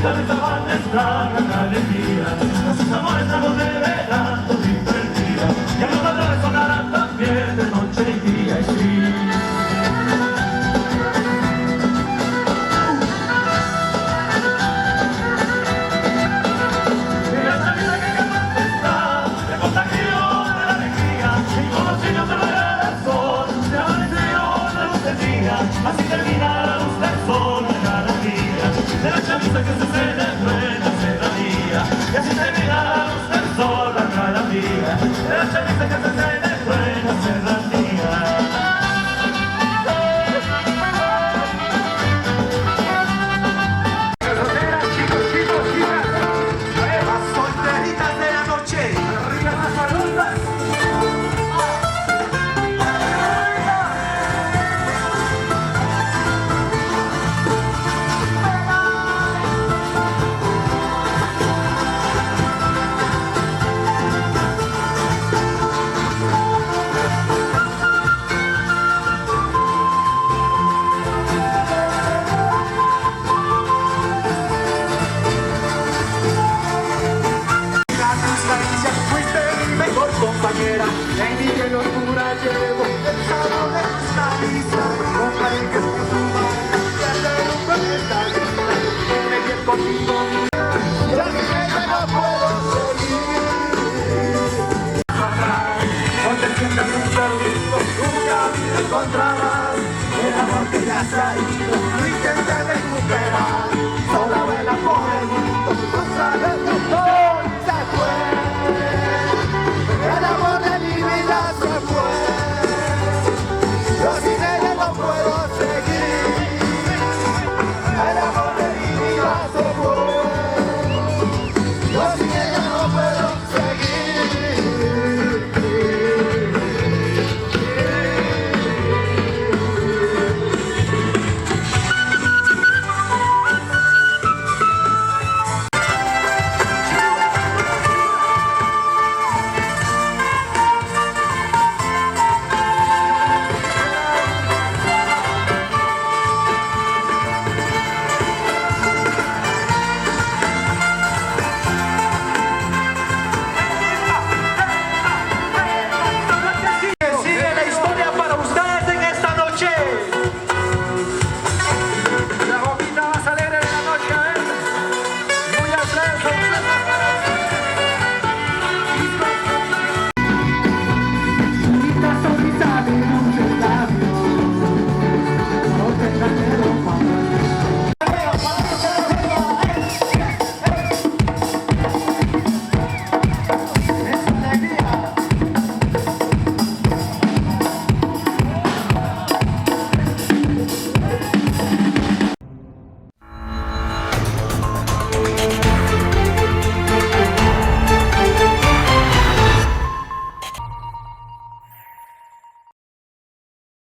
también estaban nuestra gran alegría. Nuestros amores tragos de verano divertida. Y a los ladrones sonarán también de noche y día, y sí. Así termina la luz del sol cada día, de la chamisa que se celebró en la serranía. Y así termina la luz del sol cada día, de la chamisa que se celebró en la serranía. Solteras, chicos, chicos, chicas, las solteritas de la noche, arriba las palmas. Compañera, en mi que locura llevo el sabor de tus caricias. Compadre, que es que tu madre, que hace un planeta, me dio conmigo.